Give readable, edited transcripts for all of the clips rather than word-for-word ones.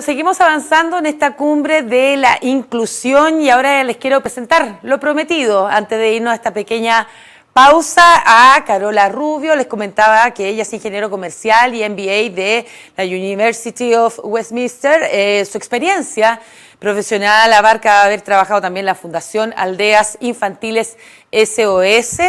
Seguimos avanzando en esta cumbre de la inclusión y ahora les quiero presentar lo prometido. Antes de irnos a esta pequeña pausa, a Carola Rubio. Les comentaba que ella es ingeniero comercial y MBA de la University of Westminster. Su experiencia profesional abarca haber trabajado también en la Fundación Aldeas Infantiles SOS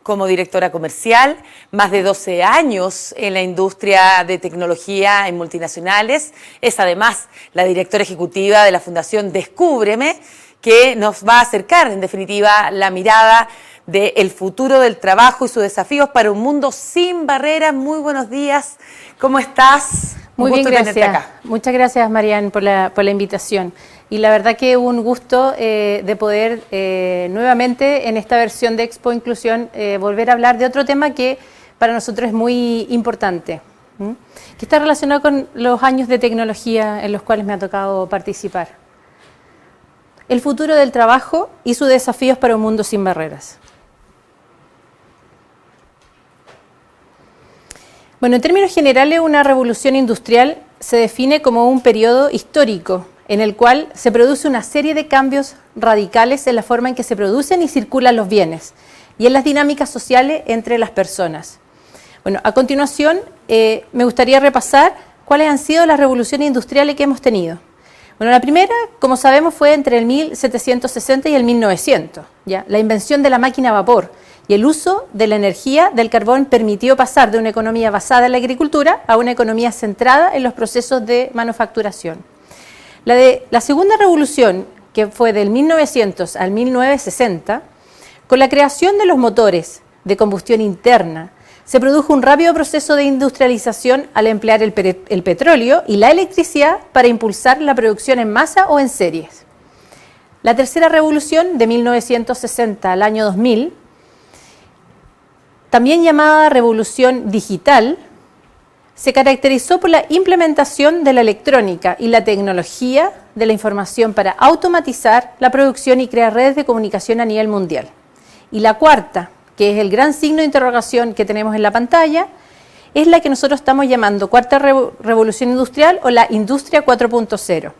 como directora comercial, más de 12 años en la industria de tecnología en multinacionales. Es además la directora ejecutiva de la Fundación Descúbreme, que nos va a acercar, en definitiva, la mirada del futuro del trabajo y sus desafíos para un mundo sin barreras. Muy buenos días, ¿cómo estás? Muy bien, gracias. Muchas gracias, Marian, por la invitación. Y la verdad que un gusto de poder nuevamente en esta versión de Expo Inclusión volver a hablar de otro tema que para nosotros es muy importante, que está relacionado con los años de tecnología en los cuales me ha tocado participar. El futuro del trabajo y sus desafíos para un mundo sin barreras. Bueno, en términos generales, una revolución industrial se define como un periodo histórico en el cual se produce una serie de cambios radicales en la forma en que se producen y circulan los bienes y en las dinámicas sociales entre las personas. Bueno, a continuación me gustaría repasar cuáles han sido las revoluciones industriales que hemos tenido. Bueno, la primera, como sabemos, fue entre el 1760 y el 1900, ¿ya? La invención de la máquina a vapor y el uso de la energía del carbón permitió pasar de una economía basada en la agricultura a una economía centrada en los procesos de manufacturación. La segunda revolución, que fue del 1900 al 1960, con la creación de los motores de combustión interna, se produjo un rápido proceso de industrialización al emplear el petróleo y la electricidad para impulsar la producción en masa o en series. La tercera revolución, de 1960 al año 2000, también llamada revolución digital, se caracterizó por la implementación de la electrónica y la tecnología de la información para automatizar la producción y crear redes de comunicación a nivel mundial. Y la cuarta, que es el gran signo de interrogación que tenemos en la pantalla, es la que nosotros estamos llamando cuarta revolución industrial o la industria 4.0,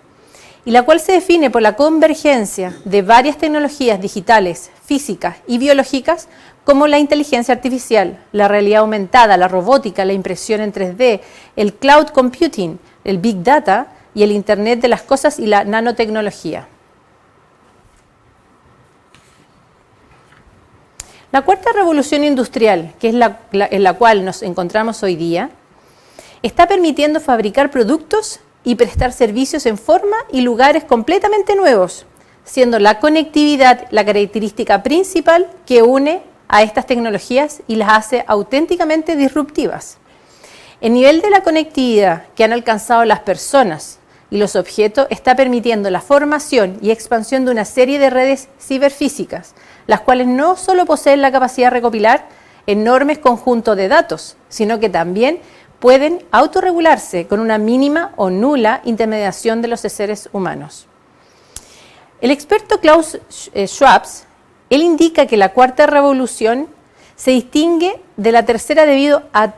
y la cual se define por la convergencia de varias tecnologías digitales, físicas y biológicas, como la inteligencia artificial, la realidad aumentada, la robótica, la impresión en 3D, el cloud computing, el big data y el Internet de las cosas y la nanotecnología. La cuarta revolución industrial, que es en la cual nos encontramos hoy día, está permitiendo fabricar productos y prestar servicios en forma y lugares completamente nuevos, siendo la conectividad la característica principal que une a estas tecnologías y las hace auténticamente disruptivas. El nivel de la conectividad que han alcanzado las personas y los objetos está permitiendo la formación y expansión de una serie de redes ciberfísicas, las cuales no solo poseen la capacidad de recopilar enormes conjuntos de datos, sino que también pueden autorregularse con una mínima o nula intermediación de los seres humanos. El experto Klaus Schwab, él indica que la cuarta revolución se distingue de la tercera debido a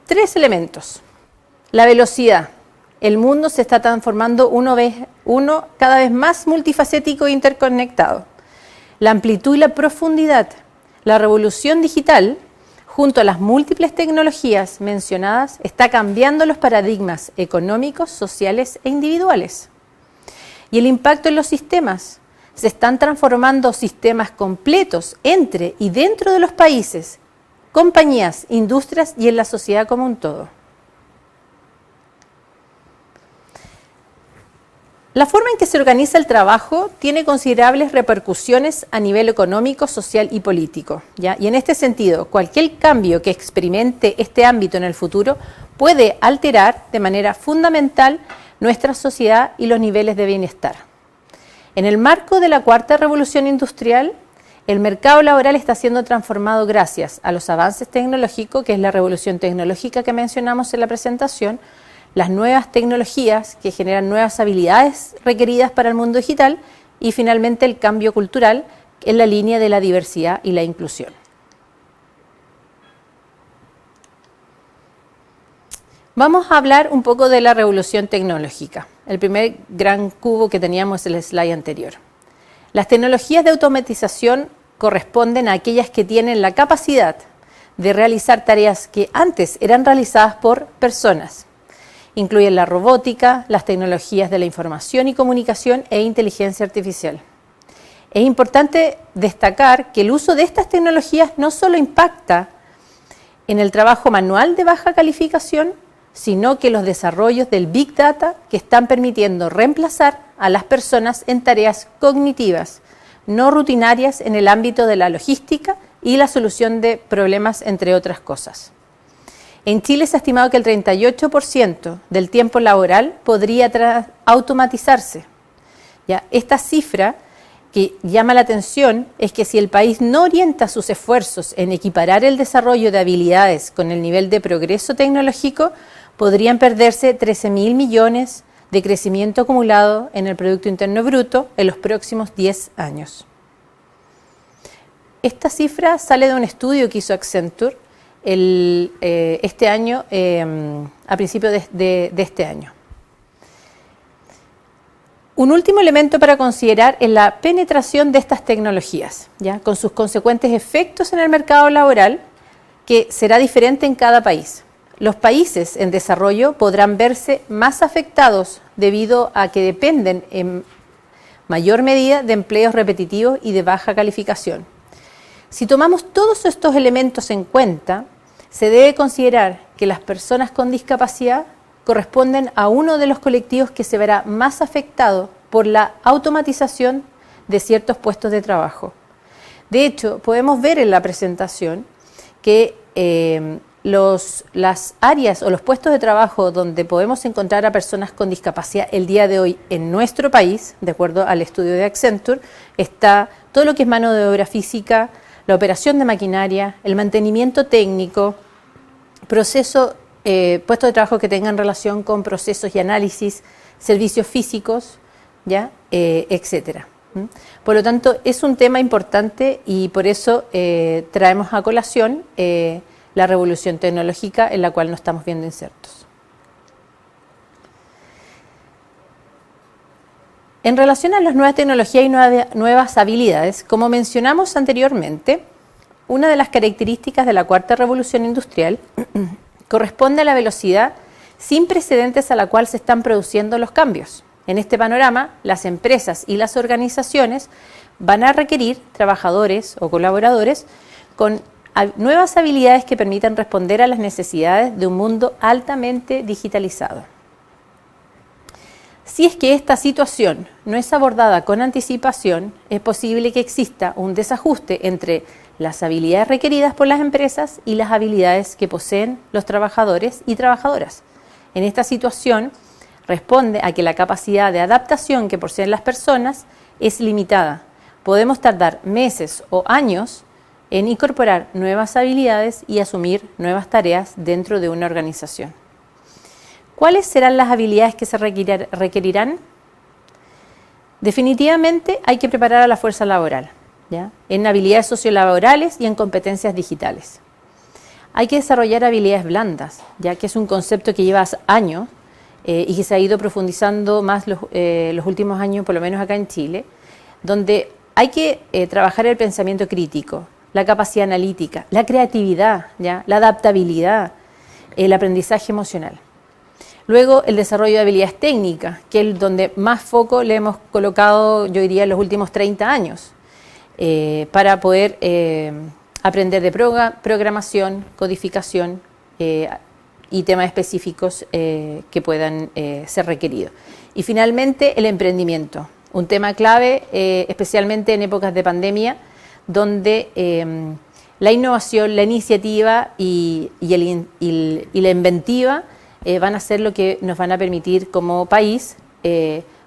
tres elementos. La velocidad. El mundo se está transformando uno cada vez más multifacético e interconectado. La amplitud y la profundidad. La revolución digital, junto a las múltiples tecnologías mencionadas, está cambiando los paradigmas económicos, sociales e individuales. Y el impacto en los sistemas. Se están transformando sistemas completos entre y dentro de los países, compañías, industrias y en la sociedad como un todo. La forma en que se organiza el trabajo tiene considerables repercusiones a nivel económico, social y político, ¿ya? Y en este sentido, cualquier cambio que experimente este ámbito en el futuro puede alterar de manera fundamental nuestra sociedad y los niveles de bienestar. En el marco de la cuarta revolución industrial, el mercado laboral está siendo transformado gracias a los avances tecnológicos, que es la revolución tecnológica que mencionamos en la presentación, las nuevas tecnologías que generan nuevas habilidades requeridas para el mundo digital y finalmente el cambio cultural en la línea de la diversidad y la inclusión. Vamos a hablar un poco de la revolución tecnológica. El primer gran cubo que teníamos es el slide anterior. Las tecnologías de automatización corresponden a aquellas que tienen la capacidad de realizar tareas que antes eran realizadas por personas. Incluyen la robótica, las tecnologías de la información y comunicación e inteligencia artificial. Es importante destacar que el uso de estas tecnologías no solo impacta en el trabajo manual de baja calificación, sino que los desarrollos del Big Data que están permitiendo reemplazar a las personas en tareas cognitivas, no rutinarias en el ámbito de la logística y la solución de problemas, entre otras cosas. En Chile se ha estimado que el 38% del tiempo laboral podría automatizarse. ¿Ya? Esta cifra que llama la atención es que si el país no orienta sus esfuerzos en equiparar el desarrollo de habilidades con el nivel de progreso tecnológico, podrían perderse 13.000 millones de crecimiento acumulado en el Producto Interno Bruto en los próximos 10 años. Esta cifra sale de un estudio que hizo Accenture este año, a principios de este año. Un último elemento para considerar es la penetración de estas tecnologías, ¿ya? Con sus consecuentes efectos en el mercado laboral, que será diferente en cada país. Los países en desarrollo podrán verse más afectados debido a que dependen en mayor medida de empleos repetitivos y de baja calificación. Si tomamos todos estos elementos en cuenta, se debe considerar que las personas con discapacidad corresponden a uno de los colectivos que se verá más afectado por la automatización de ciertos puestos de trabajo. De hecho, podemos ver en la presentación que las áreas o los puestos de trabajo donde podemos encontrar a personas con discapacidad el día de hoy en nuestro país, de acuerdo al estudio de Accenture, está todo lo que es mano de obra física, la operación de maquinaria, el mantenimiento técnico, puestos de trabajo que tengan relación con procesos y análisis, servicios físicos, ¿ya? Etcétera. Por lo tanto, es un tema importante y por eso traemos a colación la revolución tecnológica en la cual nos estamos viendo insertos. En relación a las nuevas tecnologías y nuevas habilidades, como mencionamos anteriormente, una de las características de la cuarta revolución industrial corresponde a la velocidad sin precedentes a la cual se están produciendo los cambios. En este panorama, las empresas y las organizaciones van a requerir trabajadores o colaboradores con nuevas habilidades que permitan responder a las necesidades de un mundo altamente digitalizado. Si es que esta situación no es abordada con anticipación, es posible que exista un desajuste entre las habilidades requeridas por las empresas y las habilidades que poseen los trabajadores y trabajadoras. En esta situación, responde a que la capacidad de adaptación que poseen las personas es limitada. Podemos tardar meses o años en incorporar nuevas habilidades y asumir nuevas tareas dentro de una organización. ¿Cuáles serán las habilidades que se requerirán? Definitivamente hay que preparar a la fuerza laboral, ¿ya? En habilidades sociolaborales y en competencias digitales. Hay que desarrollar habilidades blandas, ya que es un concepto que lleva años y que se ha ido profundizando más los últimos años, por lo menos acá en Chile, donde hay que trabajar el pensamiento crítico, la capacidad analítica, la creatividad, ¿ya? La adaptabilidad, el aprendizaje emocional. Luego, el desarrollo de habilidades técnicas, que es donde más foco le hemos colocado, yo diría, en los últimos 30 años, para poder aprender de programación, codificación y temas específicos que puedan ser requeridos. Y finalmente, el emprendimiento, un tema clave, especialmente en épocas de pandemia, donde la innovación, la iniciativa y la inventiva van a ser lo que nos van a permitir como país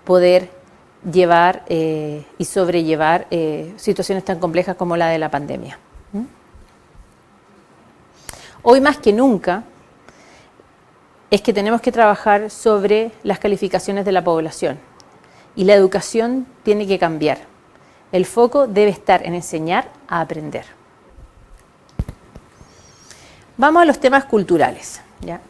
poder llevar y sobrellevar situaciones tan complejas como la de la pandemia. Hoy más que nunca es que tenemos que trabajar sobre las calificaciones de la población y la educación tiene que cambiar. El foco debe estar en enseñar a aprender. Vamos a los temas culturales, ¿ya?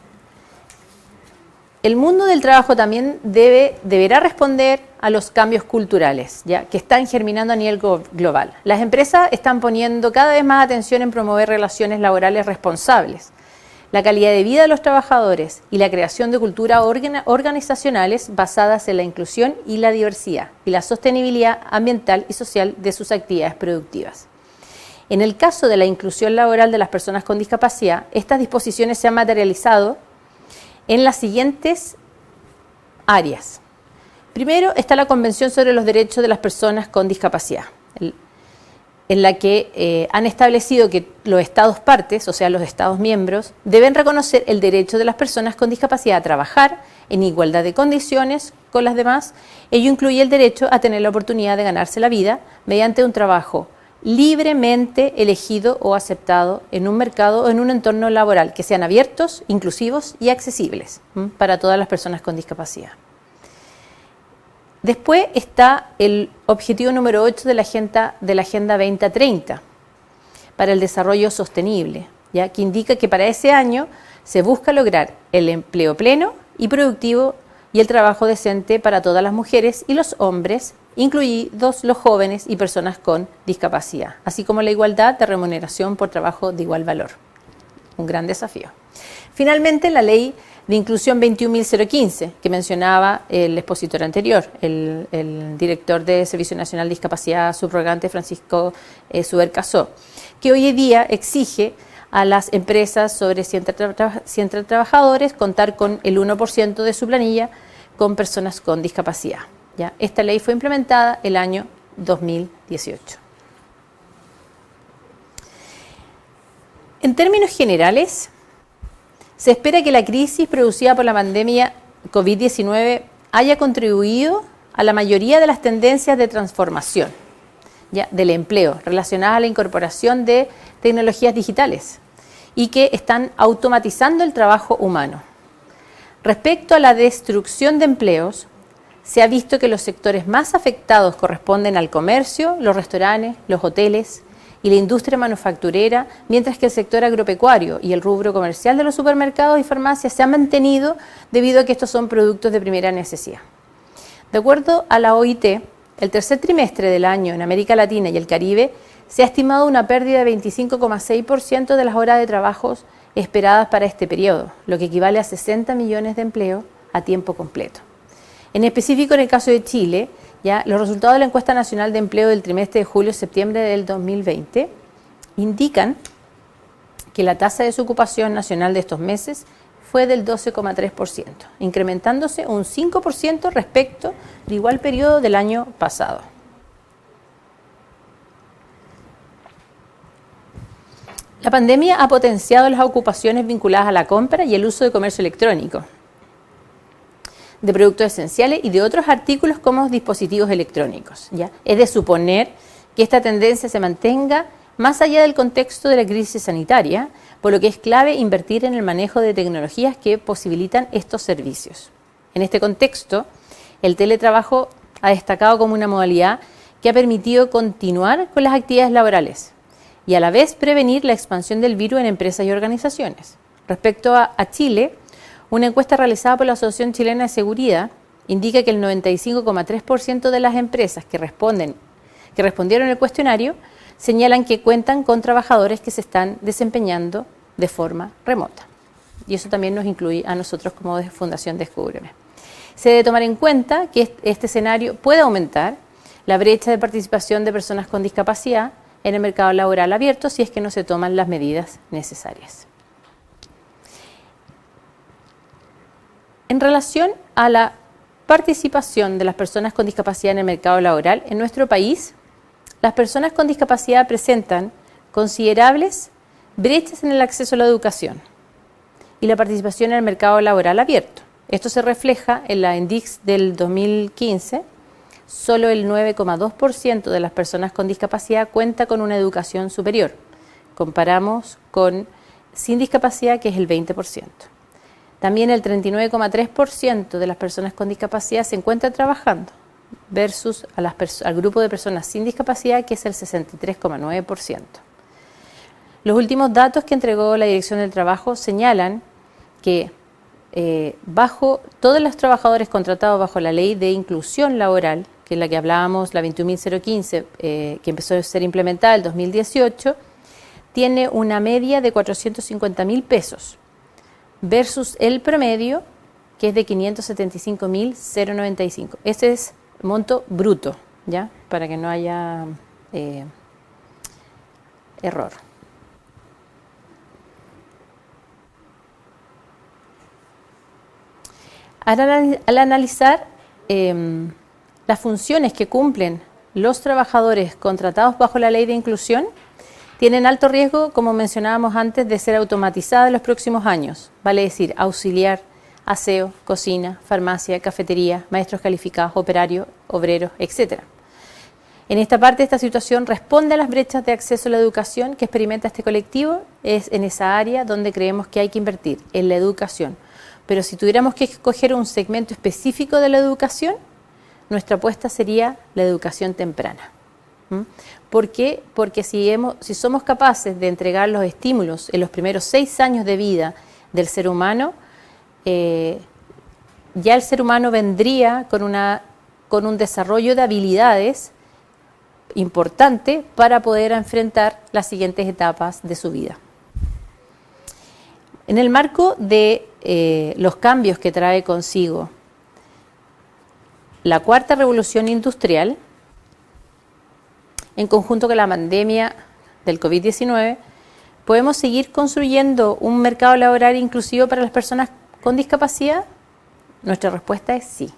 El mundo del trabajo también deberá responder a los cambios culturales, ¿ya?, que están germinando a nivel global. Las empresas están poniendo cada vez más atención en promover relaciones laborales responsables, la calidad de vida de los trabajadores y la creación de culturas organizacionales basadas en la inclusión y la diversidad y la sostenibilidad ambiental y social de sus actividades productivas. En el caso de la inclusión laboral de las personas con discapacidad, estas disposiciones se han materializado en las siguientes áreas. Primero está la Convención sobre los Derechos de las Personas con Discapacidad, en la que han establecido que los Estados partes, o sea, los Estados miembros, deben reconocer el derecho de las personas con discapacidad a trabajar en igualdad de condiciones con las demás. Ello incluye el derecho a tener la oportunidad de ganarse la vida mediante un trabajo libremente elegido o aceptado en un mercado o en un entorno laboral que sean abiertos, inclusivos y accesibles para todas las personas con discapacidad. Después está el objetivo número 8 de la Agenda 2030 para el desarrollo sostenible, ¿ya?, que indica que para ese año se busca lograr el empleo pleno y productivo y el trabajo decente para todas las mujeres y los hombres, incluidos los jóvenes y personas con discapacidad, así como la igualdad de remuneración por trabajo de igual valor. Un gran desafío. Finalmente, la Ley de Inclusión 21.015, que mencionaba el expositor anterior, el director de Servicio Nacional de Discapacidad subrogante Francisco Suber Casó, que hoy en día exige a las empresas sobre 100 trabajadores contar con el 1% de su planilla con personas con discapacidad. ¿Ya? Esta ley fue implementada el año 2018. En términos generales, se espera que la crisis producida por la pandemia COVID-19 haya contribuido a la mayoría de las tendencias de transformación, ¿ya?, del empleo relacionadas a la incorporación de tecnologías digitales y que están automatizando el trabajo humano. Respecto a la destrucción de empleos, se ha visto que los sectores más afectados corresponden al comercio, los restaurantes, los hoteles y la industria manufacturera, mientras que el sector agropecuario y el rubro comercial de los supermercados y farmacias se han mantenido debido a que estos son productos de primera necesidad. De acuerdo a la OIT, el tercer trimestre del año en América Latina y el Caribe se ha estimado una pérdida de 25,6% de las horas de trabajo esperadas para este periodo, lo que equivale a 60 millones de empleos a tiempo completo. En específico, en el caso de Chile, ¿ya?, los resultados de la encuesta nacional de empleo del trimestre de julio-septiembre del 2020 indican que la tasa de desocupación nacional de estos meses fue del 12,3%, incrementándose un 5% respecto de igual periodo del año pasado. La pandemia ha potenciado las ocupaciones vinculadas a la compra y el uso de comercio electrónico, de productos esenciales y de otros artículos como dispositivos electrónicos, ¿ya? Es de suponer que esta tendencia se mantenga más allá del contexto de la crisis sanitaria, por lo que es clave invertir en el manejo de tecnologías que posibilitan estos servicios. En este contexto, el teletrabajo ha destacado como una modalidad que ha permitido continuar con las actividades laborales y a la vez prevenir la expansión del virus en empresas y organizaciones. Respecto a Chile, una encuesta realizada por la Asociación Chilena de Seguridad indica que el 95,3% de las empresas que respondieron el cuestionario señalan que cuentan con trabajadores que se están desempeñando de forma remota. Y eso también nos incluye a nosotros como Fundación Descúbreme. Se debe tomar en cuenta que este escenario puede aumentar la brecha de participación de personas con discapacidad en el mercado laboral abierto si es que no se toman las medidas necesarias. En relación a la participación de las personas con discapacidad en el mercado laboral, en nuestro país, las personas con discapacidad presentan considerables brechas en el acceso a la educación y la participación en el mercado laboral abierto. Esto se refleja en la INDIX del 2015. Solo el 9,2% de las personas con discapacidad cuenta con una educación superior. Comparamos con sin discapacidad, que es el 20%. También el 39,3% de las personas con discapacidad se encuentra trabajando, versus al grupo de personas sin discapacidad, que es el 63,9%. Los últimos datos que entregó la Dirección del Trabajo señalan que bajo todos los trabajadores contratados bajo la ley de inclusión laboral, que es la que hablábamos, la 21.015, que empezó a ser implementada en el 2018, tiene una media de 450.000 pesos versus el promedio, que es de 575.095. Ese es monto bruto, ¿ya? Para que no haya error. Al analizar las funciones que cumplen los trabajadores contratados bajo la ley de inclusión, tienen alto riesgo, como mencionábamos antes, de ser automatizadas en los próximos años. Vale decir, auxiliar, aseo, cocina, farmacia, cafetería, maestros calificados, operarios, obreros, etc. En esta parte, esta situación responde a las brechas de acceso a la educación que experimenta este colectivo. Es en esa área donde creemos que hay que invertir, en la educación. Pero si tuviéramos que escoger un segmento específico de la educación, nuestra apuesta sería la educación temprana. ¿Por qué? Porque si somos capaces de entregar los estímulos en los primeros 6 años de vida del ser humano, ya el ser humano vendría con un desarrollo de habilidades importante para poder enfrentar las siguientes etapas de su vida. En el marco de los cambios que trae consigo la cuarta revolución industrial, en conjunto con la pandemia del COVID-19, ¿podemos seguir construyendo un mercado laboral inclusivo para las personas con discapacidad? Nuestra respuesta es sí,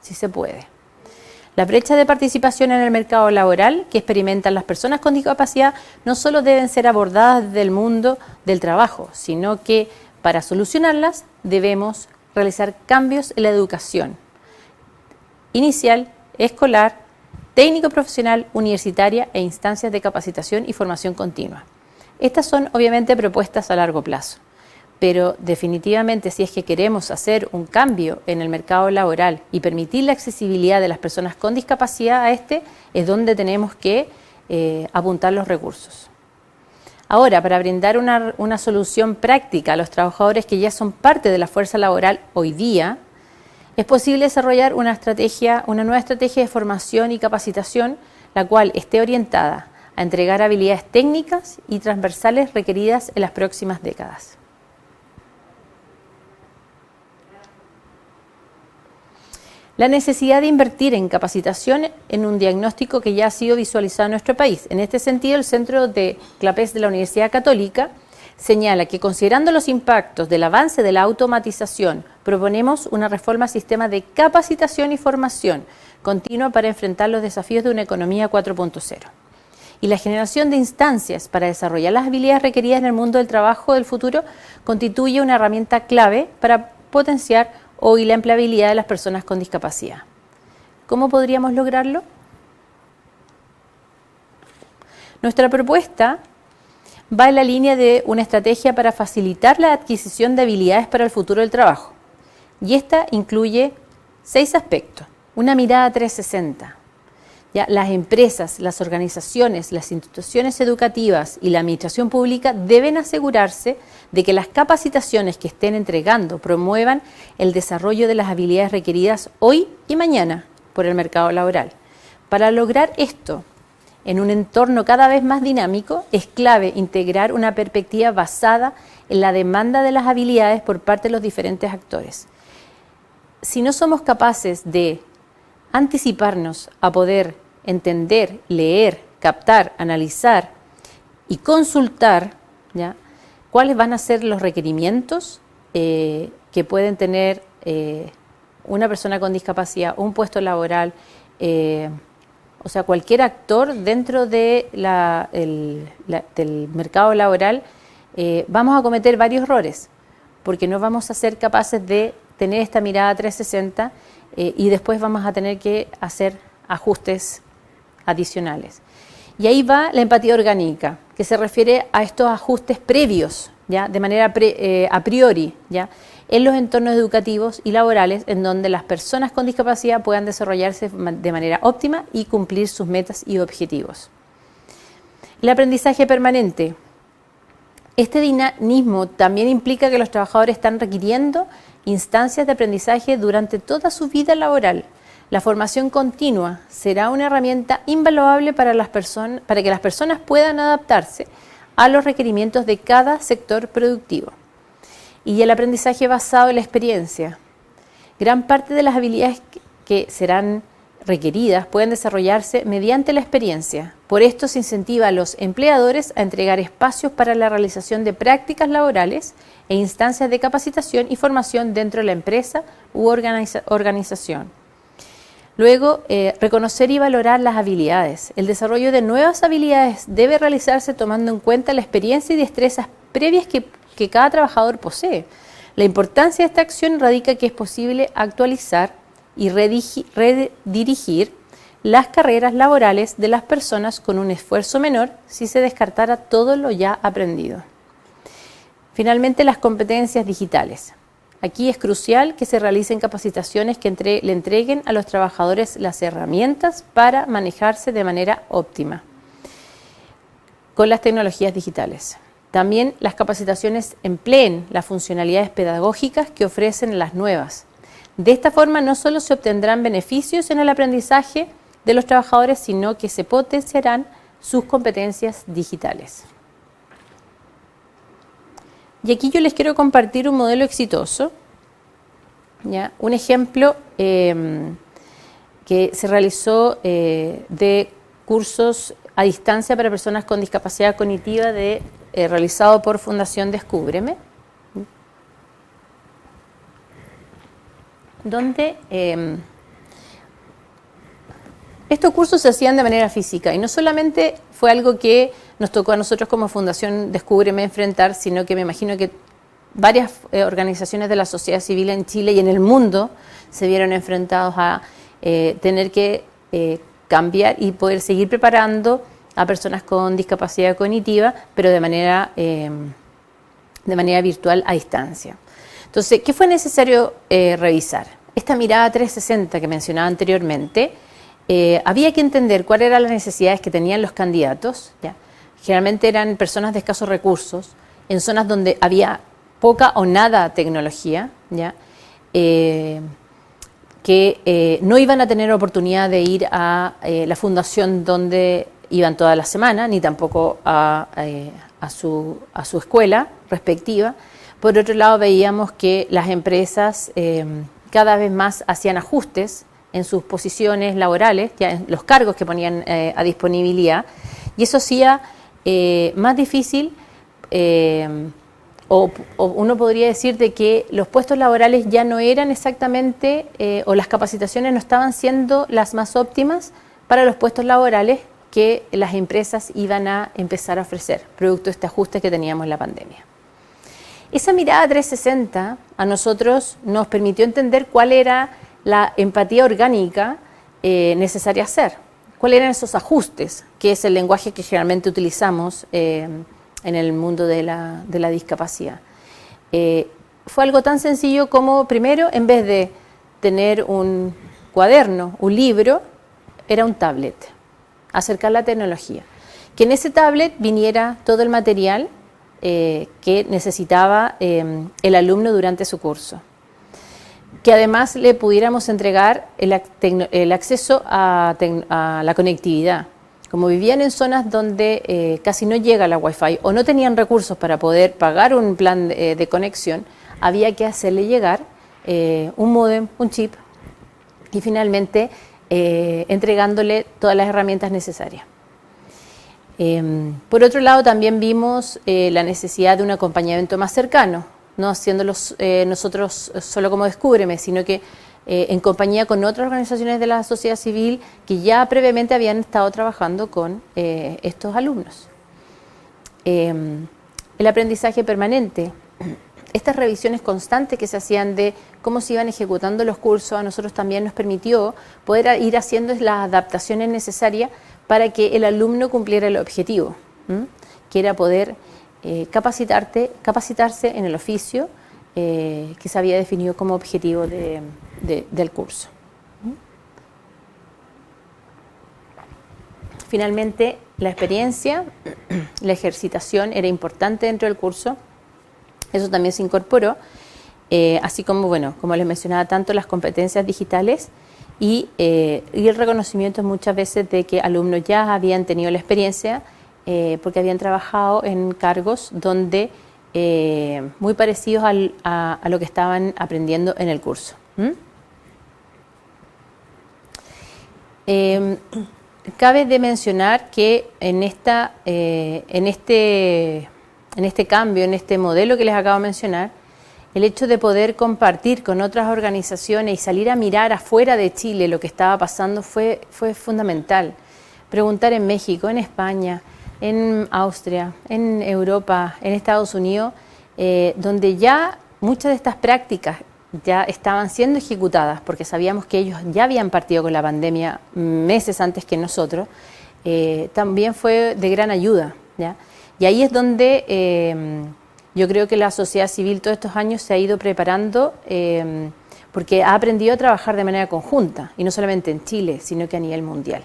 sí se puede. Las brechas de participación en el mercado laboral que experimentan las personas con discapacidad no solo deben ser abordadas desde el mundo del trabajo, sino que para solucionarlas debemos realizar cambios en la educación inicial, escolar, técnico profesional, universitaria e instancias de capacitación y formación continua. Estas son obviamente propuestas a largo plazo, pero definitivamente si es que queremos hacer un cambio en el mercado laboral y permitir la accesibilidad de las personas con discapacidad a es donde tenemos que apuntar los recursos. Ahora, para brindar una solución práctica a los trabajadores que ya son parte de la fuerza laboral hoy día, es posible desarrollar una nueva estrategia de formación y capacitación, la cual esté orientada a entregar habilidades técnicas y transversales requeridas en las próximas décadas. La necesidad de invertir en capacitación en un diagnóstico que ya ha sido visualizado en nuestro país. En este sentido, el Centro de CLAPES de la Universidad Católica señala que, considerando los impactos del avance de la automatización, proponemos una reforma al sistema de capacitación y formación continua para enfrentar los desafíos de una economía 4.0. Y la generación de instancias para desarrollar las habilidades requeridas en el mundo del trabajo del futuro constituye una herramienta clave para potenciar hoy la empleabilidad de las personas con discapacidad. ¿Cómo podríamos lograrlo? Nuestra propuesta va en la línea de una estrategia para facilitar la adquisición de habilidades para el futuro del trabajo. Y esta incluye 6 aspectos. Una mirada 360. Ya, las empresas, las organizaciones, las instituciones educativas y la administración pública deben asegurarse de que las capacitaciones que estén entregando promuevan el desarrollo de las habilidades requeridas hoy y mañana por el mercado laboral. Para lograr esto, en un entorno cada vez más dinámico, es clave integrar una perspectiva basada en la demanda de las habilidades por parte de los diferentes actores. Si no somos capaces de anticiparnos a poder entender, leer, captar, analizar y consultar, ¿ya?, cuáles van a ser los requerimientos que pueden tener una persona con discapacidad, un puesto laboral, o sea, cualquier actor dentro de del mercado laboral, vamos a cometer varios errores, porque no vamos a ser capaces de tener esta mirada 360 y después vamos a tener que hacer ajustes adicionales. Y ahí va la empatía orgánica, que se refiere a estos ajustes previos, ¿ya?, de manera a priori, ¿ya?, en los entornos educativos y laborales en donde las personas con discapacidad puedan desarrollarse de manera óptima y cumplir sus metas y objetivos. El aprendizaje permanente Este dinamismo también implica que los trabajadores están requiriendo instancias de aprendizaje durante toda su vida laboral. La formación continua será una herramienta invaluable para que las personas puedan adaptarse a los requerimientos de cada sector productivo. Y el aprendizaje basado en la experiencia. Gran parte de las habilidades que serán requeridas pueden desarrollarse mediante la experiencia. Por esto se incentiva a los empleadores a entregar espacios para la realización de prácticas laborales e instancias de capacitación y formación dentro de la empresa u organización. Luego, reconocer y valorar las habilidades. El desarrollo de nuevas habilidades debe realizarse tomando en cuenta la experiencia y destrezas previas que cada trabajador posee. La importancia de esta acción radica que es posible actualizar y redirigir las carreras laborales de las personas con un esfuerzo menor si se descartara todo lo ya aprendido. Finalmente, las competencias digitales. Aquí es crucial que se realicen capacitaciones que le entreguen a los trabajadores las herramientas para manejarse de manera óptima con las tecnologías digitales. También las capacitaciones empleen las funcionalidades pedagógicas que ofrecen las nuevas. De esta forma no solo se obtendrán beneficios en el aprendizaje de los trabajadores, sino que se potenciarán sus competencias digitales. Y aquí yo les quiero compartir un modelo exitoso, ¿ya? Un ejemplo que se realizó de cursos a distancia para personas con discapacidad cognitiva realizado por Fundación Descúbreme, donde estos cursos se hacían de manera física y no solamente fue algo que nos tocó a nosotros como Fundación Descúbreme enfrentar, sino que me imagino que varias organizaciones de la sociedad civil en Chile y en el mundo se vieron enfrentados a tener que cambiar y poder seguir preparando a personas con discapacidad cognitiva, pero de manera virtual a distancia. Entonces, ¿qué fue necesario revisar? Esta mirada 360 que mencionaba anteriormente, había que entender cuáles eran las necesidades que tenían los candidatos, ¿ya? Generalmente eran personas de escasos recursos, en zonas donde había poca o nada tecnología, ¿ya? Que no iban a tener oportunidad de ir a la fundación donde iban toda la semana, ni tampoco a su escuela respectiva. Por otro lado, veíamos que las empresas cada vez más hacían ajustes en sus posiciones laborales, ya en los cargos que ponían a disponibilidad, y eso hacía más difícil, o uno podría decir de que los puestos laborales ya no eran exactamente, o las capacitaciones no estaban siendo las más óptimas para los puestos laborales que las empresas iban a empezar a ofrecer, producto de este ajuste que teníamos en la pandemia. Esa mirada 360 a nosotros nos permitió entender cuál era la empatía orgánica necesaria hacer, cuáles eran esos ajustes, que es el lenguaje que generalmente utilizamos en el mundo de la discapacidad. Fue algo tan sencillo como, primero, en vez de tener un cuaderno, un libro, era un tablet, acercar la tecnología. Que en ese tablet viniera todo el material que necesitaba el alumno durante su curso. Que además le pudiéramos entregar el acceso a la conectividad. Como vivían en zonas donde casi no llega la Wi-Fi o no tenían recursos para poder pagar un plan de conexión, había que hacerle llegar un módem, un chip y finalmente entregándole todas las herramientas necesarias. Por otro lado, también vimos la necesidad de un acompañamiento más cercano, no haciéndolo nosotros solo como Descúbreme, sino que en compañía con otras organizaciones de la sociedad civil que ya previamente habían estado trabajando con estos alumnos. El aprendizaje permanente, estas revisiones constantes que se hacían de cómo se iban ejecutando los cursos, a nosotros también nos permitió poder ir haciendo las adaptaciones necesarias para que el alumno cumpliera el objetivo, que era poder capacitarse en el oficio que se había definido como objetivo del curso. Finalmente, La experiencia, la ejercitación era importante dentro del curso, eso también se incorporó, así como, bueno, como les mencionaba, tanto las competencias digitales y el reconocimiento muchas veces de que alumnos ya habían tenido la experiencia porque habían trabajado en cargos donde muy parecidos a lo que estaban aprendiendo en el curso. Cabe de mencionar que en este cambio, en este modelo que les acabo de mencionar, el hecho de poder compartir con otras organizaciones y salir a mirar afuera de Chile lo que estaba pasando fue fundamental. Preguntar en México, en España, en Austria, en Europa, en Estados Unidos, donde ya muchas de estas prácticas ya estaban siendo ejecutadas, porque sabíamos que ellos ya habían partido con la pandemia meses antes que nosotros, también fue de gran ayuda, ¿ya? Y ahí es donde yo creo que la sociedad civil todos estos años se ha ido preparando porque ha aprendido a trabajar de manera conjunta, y no solamente en Chile, sino que a nivel mundial.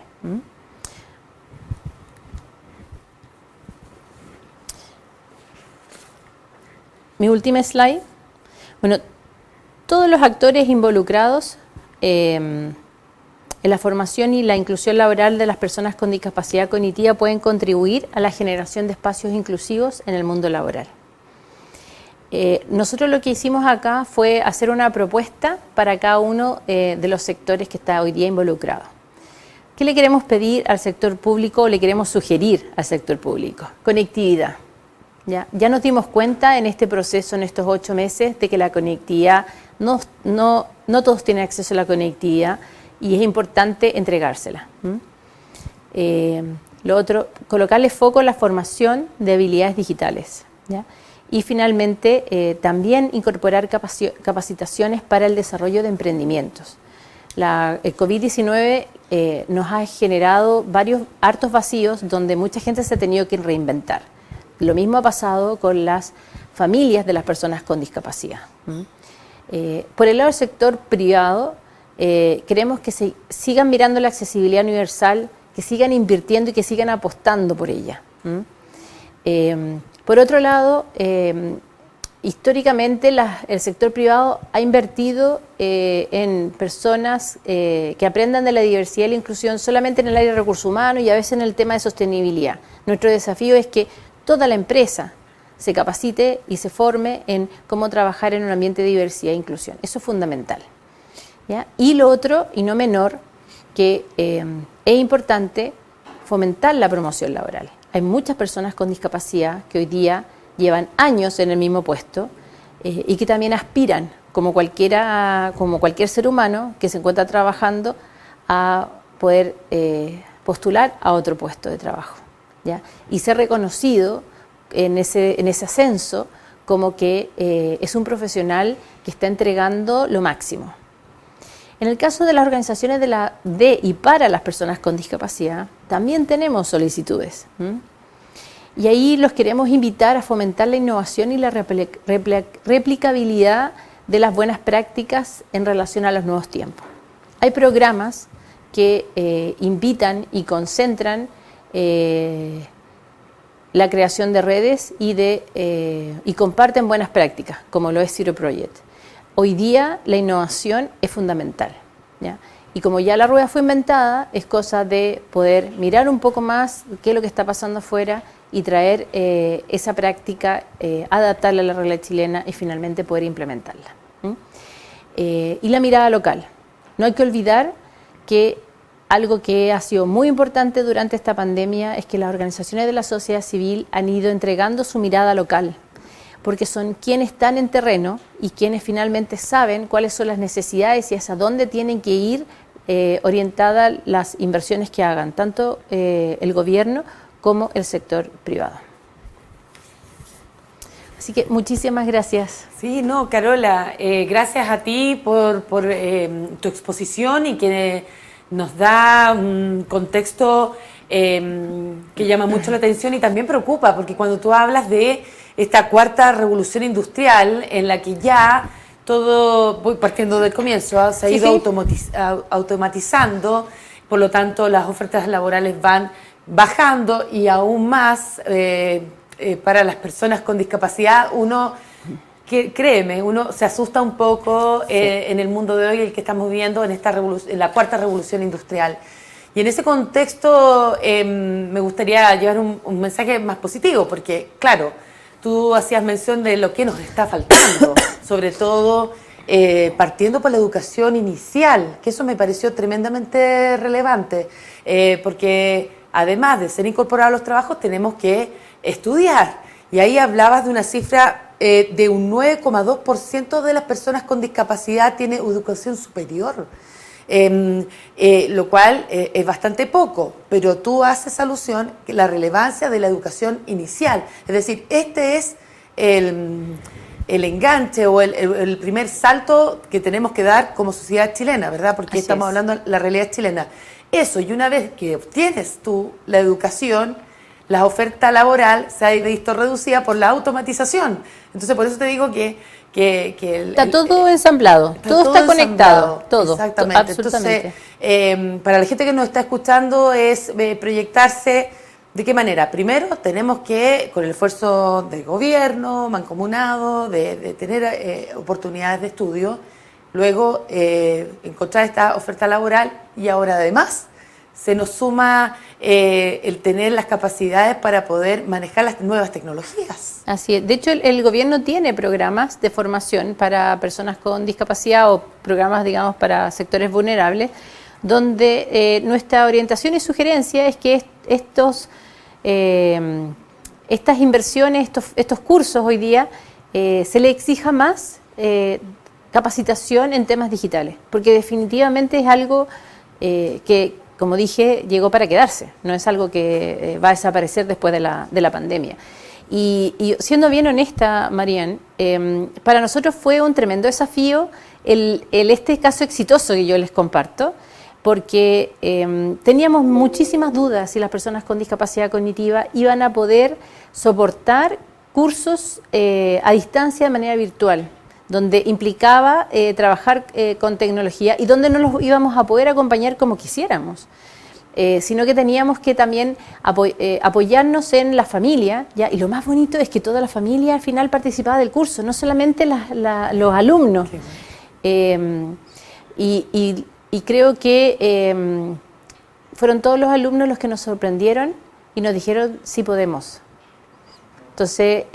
Mi última slide. Bueno, todos los actores involucrados en la formación y la inclusión laboral de las personas con discapacidad cognitiva pueden contribuir a la generación de espacios inclusivos en el mundo laboral. Nosotros lo que hicimos acá fue hacer una propuesta para cada uno de los sectores que está hoy día involucrado. ¿Qué le queremos pedir al sector público o le queremos sugerir al sector público? Conectividad. Ya nos dimos cuenta en este proceso, en estos 8 meses, de que la conectividad, no todos tienen acceso a la conectividad y es importante entregársela. Lo otro, colocarle foco en la formación de habilidades digitales, ¿ya? Y finalmente también incorporar capacitaciones para el desarrollo de emprendimientos. El COVID-19 nos ha generado hartos vacíos donde mucha gente se ha tenido que reinventar. Lo mismo ha pasado con las familias de las personas con discapacidad. Por el lado del sector privado, queremos que se sigan mirando la accesibilidad universal, que sigan invirtiendo y que sigan apostando por ella. Por otro lado, históricamente el sector privado ha invertido en personas que aprendan de la diversidad y la inclusión solamente en el área de recursos humanos y a veces en el tema de sostenibilidad. Nuestro desafío es que toda la empresa se capacite y se forme en cómo trabajar en un ambiente de diversidad e inclusión. Eso es fundamental, ¿ya? Y lo otro, y no menor, que es importante fomentar la promoción laboral. Hay muchas personas con discapacidad que hoy día llevan años en el mismo puesto y que también aspiran, como cualquier ser humano que se encuentra trabajando, a poder postular a otro puesto de trabajo, ¿ya? Y ser reconocido en ese ascenso como que es un profesional que está entregando lo máximo. En el caso de las organizaciones de y para las personas con discapacidad, también tenemos solicitudes. Y ahí los queremos invitar a fomentar la innovación y la replicabilidad de las buenas prácticas en relación a los nuevos tiempos. Hay programas que invitan y concentran la creación de redes y comparten buenas prácticas, como lo es Zero Project. Hoy día la innovación es fundamental, ¿ya? Y como ya la rueda fue inventada, es cosa de poder mirar un poco más qué es lo que está pasando afuera y traer esa práctica, adaptarla a la realidad chilena y finalmente poder implementarla. Y la mirada local. No hay que olvidar que algo que ha sido muy importante durante esta pandemia es que las organizaciones de la sociedad civil han ido entregando su mirada local, porque son quienes están en terreno y quienes finalmente saben cuáles son las necesidades y hacia dónde tienen que ir orientadas las inversiones que hagan, tanto el gobierno como el sector privado. Así que muchísimas gracias. Sí, no, Carola, gracias a ti por tu exposición y que nos da un contexto que llama mucho la atención y también preocupa, porque cuando tú hablas de esta cuarta revolución industrial en la que ya todo, voy partiendo del comienzo, se ha ido automatizando, por lo tanto las ofertas laborales van bajando y aún más para las personas con discapacidad, créeme, uno se asusta un poco en el mundo de hoy, el que estamos viviendo en la cuarta revolución industrial. Y en ese contexto me gustaría llevar un mensaje más positivo, porque claro, tú hacías mención de lo que nos está faltando, sobre todo partiendo por la educación inicial, que eso me pareció tremendamente relevante, porque además de ser incorporados a los trabajos tenemos que estudiar. Y ahí hablabas de una cifra de un 9,2% de las personas con discapacidad tiene educación superior. Lo cual es bastante poco, pero tú haces alusión a la relevancia de la educación inicial. Es decir, este es el enganche o el primer salto que tenemos que dar como sociedad chilena, ¿verdad? Porque estamos hablando de la realidad chilena. Eso, y una vez que obtienes tú la educación, la oferta laboral se ha visto reducida por la automatización. Entonces, por eso te digo que está todo ensamblado, todo está conectado, todo. Exactamente. Absolutamente. Entonces, para la gente que nos está escuchando es proyectarse, ¿de qué manera? Primero, tenemos que, con el esfuerzo del gobierno, mancomunado, de tener oportunidades de estudio, luego encontrar esta oferta laboral y ahora además se nos suma el tener las capacidades para poder manejar las nuevas tecnologías. Así es. De hecho, el gobierno tiene programas de formación para personas con discapacidad o programas, digamos, para sectores vulnerables, donde nuestra orientación y sugerencia es que estas inversiones, estos cursos hoy día, se le exija más capacitación en temas digitales, porque definitivamente es algo que, como dije, llegó para quedarse, no es algo que va a desaparecer después de la pandemia. Y siendo bien honesta, Marian, para nosotros fue un tremendo desafío este caso exitoso que yo les comparto, porque teníamos muchísimas dudas si las personas con discapacidad cognitiva iban a poder soportar cursos a distancia de manera virtual, donde implicaba trabajar con tecnología y donde no los íbamos a poder acompañar como quisiéramos, sino que teníamos que también apoyarnos en la familia, ¿ya? Y lo más bonito es que toda la familia al final participaba del curso, no solamente los alumnos. Y creo que fueron todos los alumnos los que nos sorprendieron y nos dijeron sí podemos. Entonces,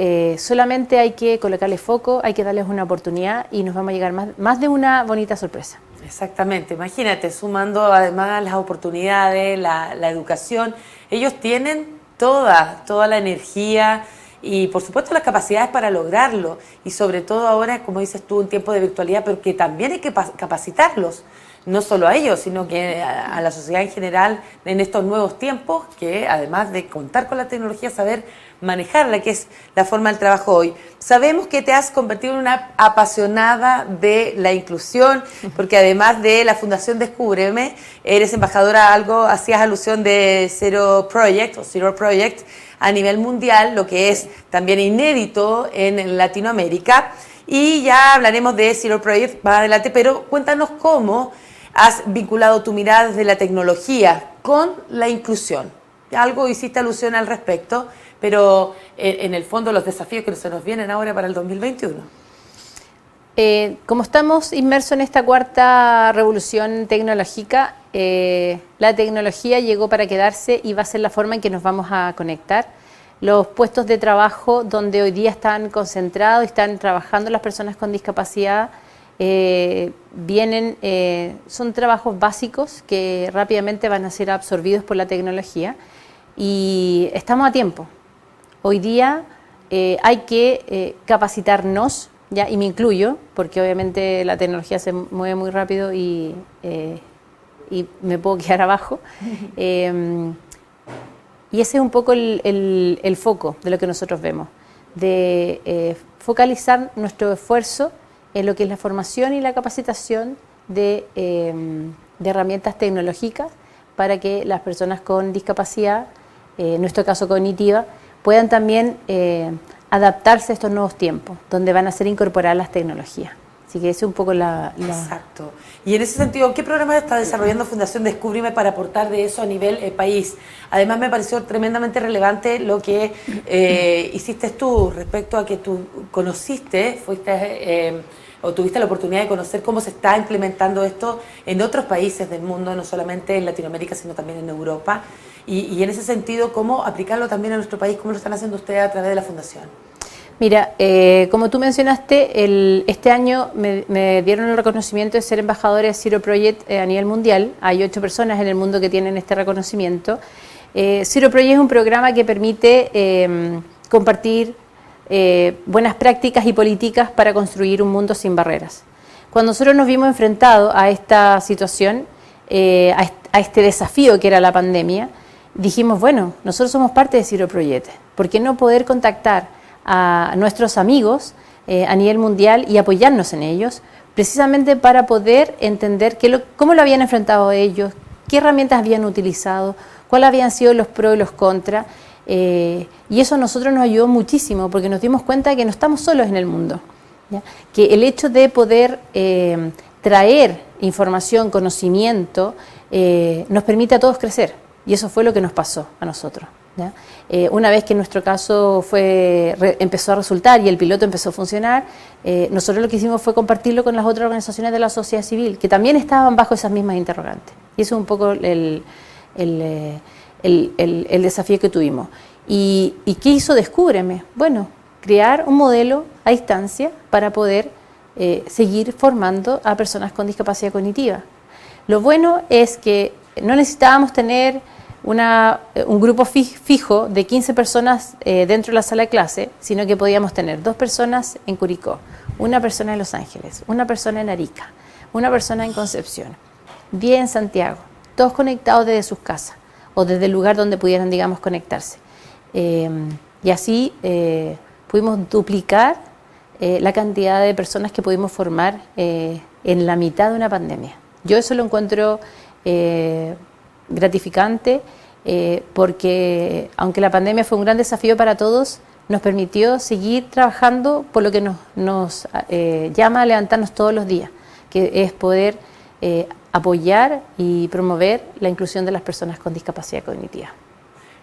solamente hay que colocarle foco, hay que darles una oportunidad y nos vamos a llegar más de una bonita sorpresa. Exactamente, imagínate, sumando además las oportunidades, la educación, ellos tienen toda la energía y por supuesto las capacidades para lograrlo y sobre todo ahora, como dices tú, un tiempo de virtualidad, pero que también hay que capacitarlos. No solo a ellos, sino que a la sociedad en general en estos nuevos tiempos, que además de contar con la tecnología, saber manejarla, que es la forma del trabajo hoy. Sabemos que te has convertido en una apasionada de la inclusión, porque además de la Fundación Descúbreme, eres embajadora hacías alusión de Zero Project a nivel mundial, lo que es también inédito en Latinoamérica. Y ya hablaremos de Zero Project más adelante, pero cuéntanos cómo has vinculado tu mirada desde la tecnología con la inclusión. Algo hiciste alusión al respecto, pero en el fondo los desafíos que se nos vienen ahora para el 2021. Como estamos inmersos en esta cuarta revolución tecnológica, la tecnología llegó para quedarse y va a ser la forma en que nos vamos a conectar. Los puestos de trabajo donde hoy día están concentrados y están trabajando las personas con discapacidad son trabajos básicos que rápidamente van a ser absorbidos por la tecnología y estamos a tiempo. Hoy día hay que capacitarnos, ¿ya? Y me incluyo, porque obviamente la tecnología se mueve muy rápido y me puedo quedar abajo. Y ese es un poco el foco de lo que nosotros vemos, de focalizar nuestro esfuerzo en lo que es la formación y la capacitación de herramientas tecnológicas para que las personas con discapacidad, en nuestro caso cognitiva, puedan también adaptarse a estos nuevos tiempos, donde van a ser incorporadas las tecnologías. Así que ese es un poco Exacto. Y en ese sentido, ¿qué programas está desarrollando Fundación Descúbreme para aportar de eso a nivel país? Además, me pareció tremendamente relevante lo que hiciste tú respecto a que tú conociste, o tuviste la oportunidad de conocer cómo se está implementando esto en otros países del mundo, no solamente en Latinoamérica, sino también en Europa. Y en ese sentido, ¿cómo aplicarlo también a nuestro país? ¿Cómo lo están haciendo ustedes a través de la Fundación? Mira, como tú mencionaste, este año me dieron el reconocimiento de ser embajadora de Zero Project a nivel mundial. Hay 8 personas en el mundo que tienen este reconocimiento. Zero Project es un programa que permite compartir buenas prácticas y políticas para construir un mundo sin barreras. Cuando nosotros nos vimos enfrentados a esta situación, a este desafío que era la pandemia, dijimos, bueno, nosotros somos parte de Zero Project, ¿por qué no poder contactar a nuestros amigos a nivel mundial y apoyarnos en ellos, precisamente para poder entender cómo lo habían enfrentado ellos, qué herramientas habían utilizado, cuáles habían sido los pros y los contras, y eso a nosotros nos ayudó muchísimo, porque nos dimos cuenta de que no estamos solos en el mundo, ¿ya? Que el hecho de poder traer información, conocimiento, nos permite a todos crecer, y eso fue lo que nos pasó a nosotros. ¿Ya? Una vez que nuestro caso empezó a resultar y el piloto empezó a funcionar, nosotros lo que hicimos fue compartirlo con las otras organizaciones de la sociedad civil, que también estaban bajo esas mismas interrogantes. Y eso es un poco el desafío que tuvimos. ¿Y qué hizo Descúbreme? Bueno, crear un modelo a distancia para poder seguir formando a personas con discapacidad cognitiva. Lo bueno es que no necesitábamos tener un grupo fijo de 15 personas dentro de la sala de clase, sino que podíamos tener 2 personas en Curicó, 1 persona en Los Ángeles, 1 persona en Arica, 1 persona en Concepción, 10 en Santiago, todos conectados desde sus casas o desde el lugar donde pudieran, digamos, conectarse. Y así pudimos duplicar la cantidad de personas que pudimos formar en la mitad de una pandemia. Yo eso lo encuentro gratificante, porque aunque la pandemia fue un gran desafío para todos, nos permitió seguir trabajando por lo que nos llama a levantarnos todos los días, que es poder apoyar y promover la inclusión de las personas con discapacidad cognitiva.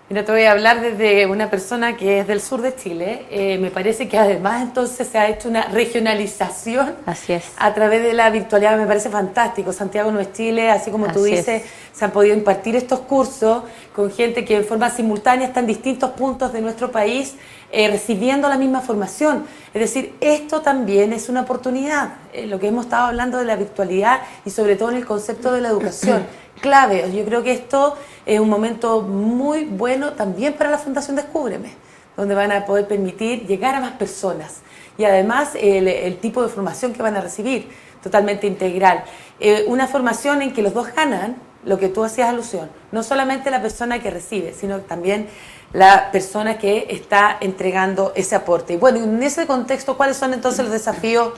Mira, te voy a hablar desde una persona que es del sur de Chile. Me parece que además entonces se ha hecho una regionalización. Así es. A través de la virtualidad. Me parece fantástico. Santiago no es Chile, así como tú dices, se han podido impartir estos cursos con gente que en forma simultánea está en distintos puntos de nuestro país recibiendo la misma formación. Es decir, esto también es una oportunidad, lo que hemos estado hablando de la virtualidad y sobre todo en el concepto de la educación. Clave, yo creo que esto es un momento muy bueno también para la Fundación Descúbreme, donde van a poder permitir llegar a más personas y además el tipo de formación que van a recibir, totalmente integral. Una formación en que los dos ganan, lo que tú hacías alusión, no solamente la persona que recibe, sino también la persona que está entregando ese aporte. Y bueno, en ese contexto, ¿cuáles son entonces los desafíos,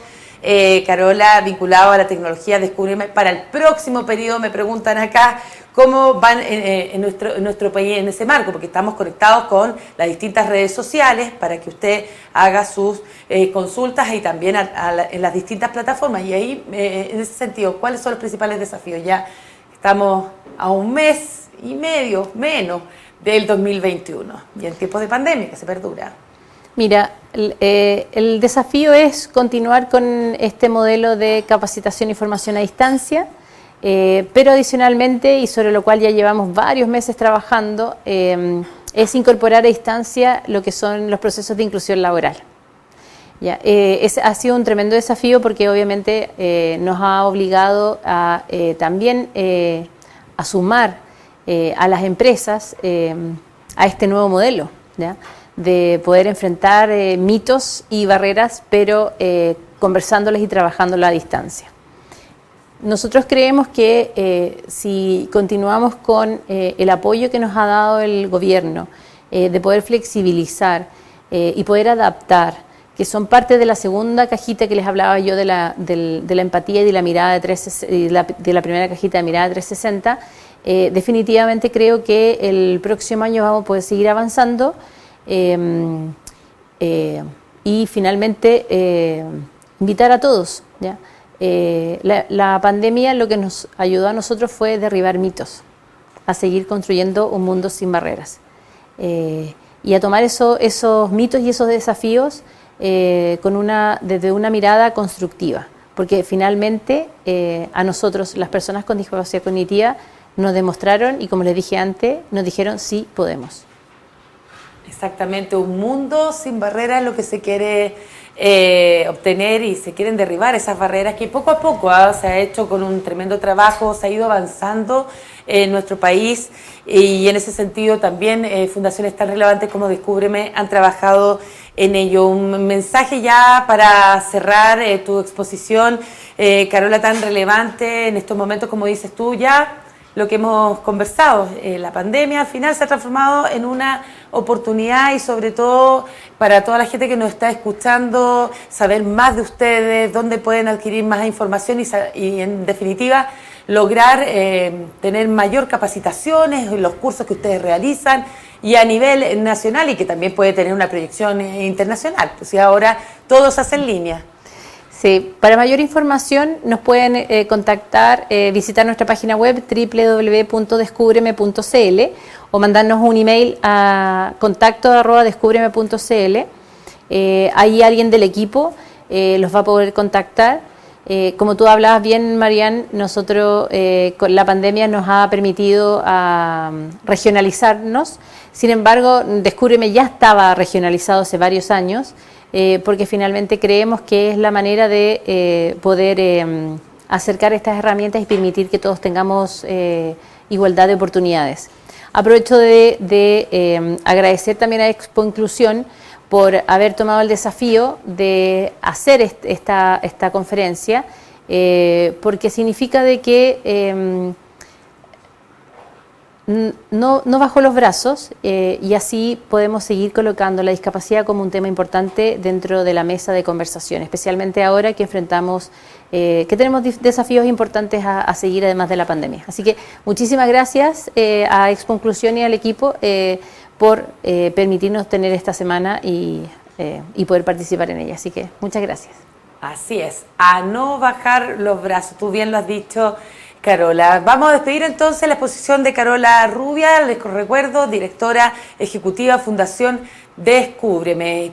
Carola, vinculados a la tecnología Descúbreme para el próximo periodo? Me preguntan acá cómo van en nuestro país en ese marco, porque estamos conectados con las distintas redes sociales para que usted haga sus consultas y también en las distintas plataformas. Y ahí, en ese sentido, ¿cuáles son los principales desafíos? Ya estamos a un mes y medio menos del 2021 y en tiempos de pandemia que se perdura. Mira, el desafío es continuar con este modelo de capacitación y formación a distancia, pero adicionalmente, y sobre lo cual ya llevamos varios meses trabajando, es incorporar a distancia lo que son los procesos de inclusión laboral. Ya, ha sido un tremendo desafío porque obviamente nos ha obligado a también a sumar a las empresas a este nuevo modelo, ¿ya? De poder enfrentar mitos y barreras, pero conversándoles y trabajándolas a distancia. Nosotros creemos que si continuamos con el apoyo que nos ha dado el gobierno, de poder flexibilizar y poder adaptar, que son parte de la segunda cajita que les hablaba yo de la empatía y de la mirada de la primera cajita de mirada 360, definitivamente creo que el próximo año vamos a poder seguir avanzando y finalmente invitar a todos ¿ya? La pandemia lo que nos ayudó a nosotros fue derribar mitos, a seguir construyendo un mundo sin barreras. Y a tomar esos mitos y esos desafíos desde una mirada constructiva, porque finalmente a nosotros, las personas con discapacidad cognitiva, nos demostraron, y como les dije antes, nos dijeron sí podemos. Exactamente, un mundo sin barreras es lo que se quiere obtener, y se quieren derribar esas barreras que poco a poco se ha hecho con un tremendo trabajo, se ha ido avanzando en nuestro país, y en ese sentido también fundaciones tan relevantes como Descúbreme han trabajado en ello. Un mensaje ya para cerrar tu exposición, Carola, tan relevante en estos momentos, como dices tú, ya lo que hemos conversado, la pandemia al final se ha transformado en una oportunidad, y sobre todo para toda la gente que nos está escuchando, saber más de ustedes, dónde pueden adquirir más información y en definitiva lograr tener mayor capacitaciones en los cursos que ustedes realizan, y a nivel nacional, y que también puede tener una proyección internacional, pues si ahora todo se hace en línea. Sí, para mayor información nos pueden contactar, visitar nuestra página web www.descubreme.cl o mandarnos un email a contacto@descubreme.cl. Ahí alguien del equipo los va a poder contactar. Como tú hablabas bien, Marian, nosotros con la pandemia nos ha permitido regionalizarnos. Sin embargo, Descúbreme ya estaba regionalizado hace varios años, porque finalmente creemos que es la manera de poder acercar estas herramientas y permitir que todos tengamos igualdad de oportunidades. Aprovecho de agradecer también a Expo Inclusión por haber tomado el desafío de hacer esta conferencia, porque significa de que no bajó los brazos, y así podemos seguir colocando la discapacidad como un tema importante dentro de la mesa de conversación, especialmente ahora que enfrentamos, que tenemos desafíos importantes a seguir además de la pandemia. Así que muchísimas gracias a Expo Inclusión y al equipo por permitirnos tener esta semana y poder participar en ella. Así que muchas gracias. Así es, a no bajar los brazos, tú bien lo has dicho, Carola. Vamos a despedir entonces la exposición de Carola Rubia, les recuerdo, directora ejecutiva Fundación Descúbreme.